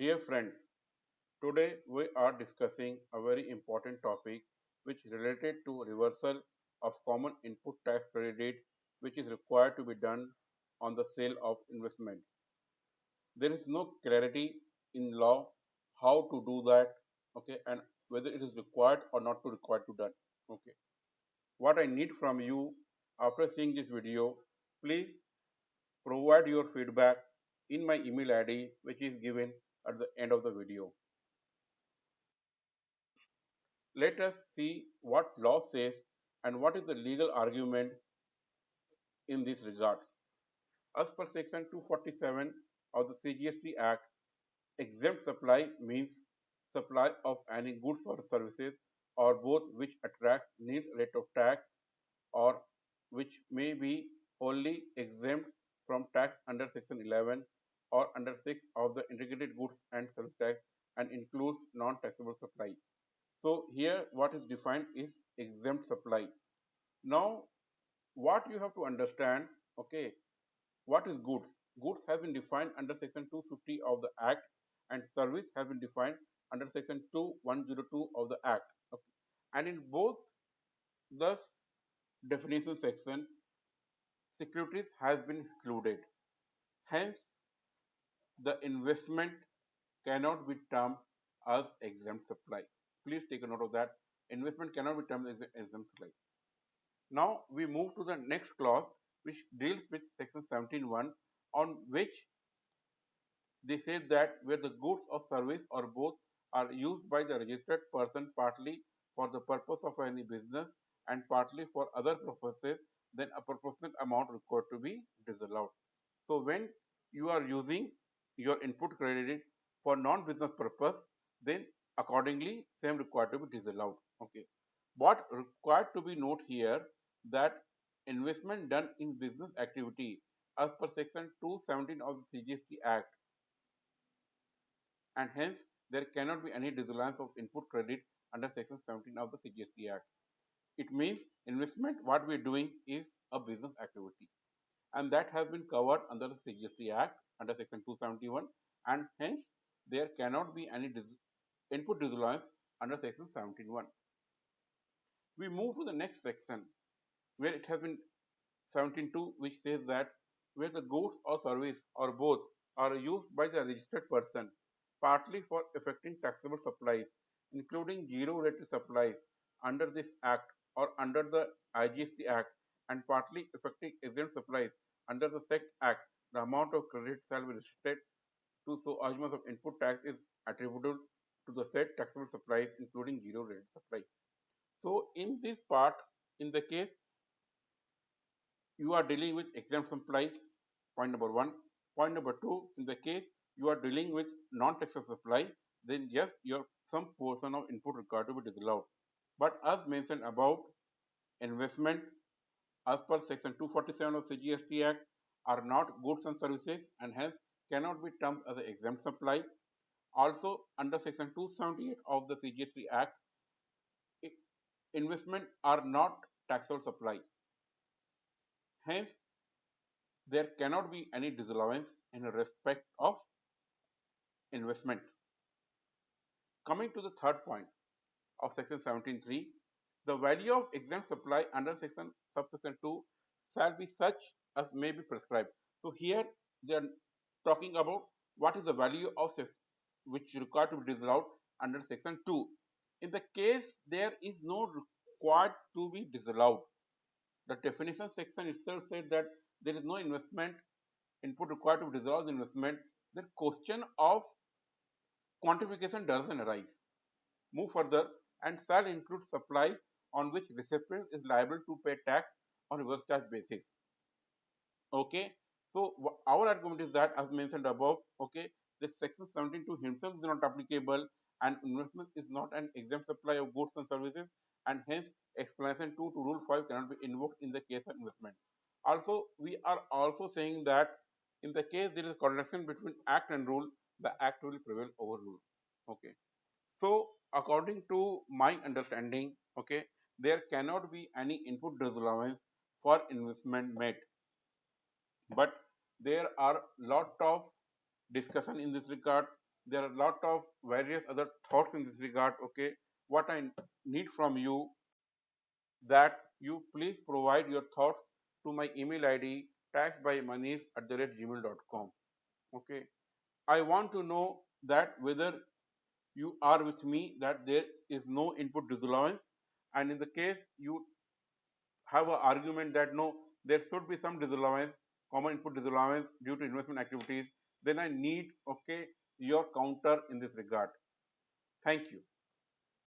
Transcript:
Dear friends, today we are discussing a very important topic which is related to reversal of common input tax credit which is required to be done on the sale of investment. There is no clarity in law how to do that, okay, and whether it is required or not to required to done. Okay. What I need from you after seeing this video, please provide your feedback in my email ID which is given at the end of the video. Let us see what law says and what is the legal argument in this regard. As per section 247 of the CGST Act, exempt supply means supply of any goods or services or both which attracts nil rate of tax or which may be wholly exempt from tax under section 11 or under 6 of the integrated goods and service tax and includes non-taxable supply. So here what is defined is exempt supply. Now what you have to understand, okay, what is goods? Goods have been defined under section 250 of the Act and service have been defined under section 2102 of the Act. Okay. And in both the definition section, securities has been excluded. Hence, the investment cannot be termed as exempt supply. Please take a note of that. Investment cannot be termed as exempt supply. Now we move to the next clause which deals with section 17.1 on which they say that where the goods or service or both are used by the registered person partly for the purpose of any business and partly for other purposes, then a proportionate amount required to be disallowed. So when you are using your input credit for non-business purpose, then accordingly same required to be disallowed. Okay. What required to be note here that investment done in business activity as per section 217 of the CGST Act, and hence there cannot be any disallowance of input credit under section 17 of the CGST Act. It means investment what we are doing is a business activity and that has been covered under the CGST Act under section 271 and hence there cannot be any input disallowance under section 17.1. We move to the next section where it has been 17.2 which says that where the goods or service or both are used by the registered person partly for effecting taxable supplies including zero rated supplies under this act or under the IGST Act and partly effecting exempt supplies under the SECT Act, the amount of credit shall be restricted to so as much of input tax is attributable to the said taxable supplies including zero rated supplies. So in this part, in the case you are dealing with exempt supplies, point number one. Point number two, in the case you are dealing with non-taxable supply, then yes, your some portion of input required to be disallowed. But as mentioned above, investment as per section 247 of CGST Act are not goods and services and hence cannot be termed as an exempt supply. Also under section 278 of the CGST Act, investment are not taxable supply. Hence, there cannot be any disallowance in respect of investment. Coming to the third point of section 17.3, the value of exempt supply under section subsection 2 shall be such as may be prescribed. So here they are talking about what is the value of which is required to be disallowed under section 2. In the case there is no required to be disallowed, the definition section itself said that there is no investment input required to dissolve the investment, then question of quantification doesn't arise. Move further and shall include supplies on which recipient is liable to pay tax on reverse charge basis. Okay, so our argument is that as mentioned above, okay, this section 17.2 himself is not applicable and investment is not an exempt supply of goods and services and hence explanation 2 to rule 5 cannot be invoked in the case of investment. Also, we are also saying that in the case there is a contradiction between act and rule, the act will prevail over rule. Okay. So according to my understanding, okay, there cannot be any input disallowance for investment made. But there are lot of discussion in this regard. There are a lot of various other thoughts in this regard. Okay, what I need from you that you please provide your thoughts to my email ID taxbymanish@gmail.com. Okay, I want to know that whether you are with me that there is no input disallowance, and in the case you have an argument that no, there should be some disallowance, common input disallowance due to investment activities, then I need, okay, your counter in this regard. Thank you.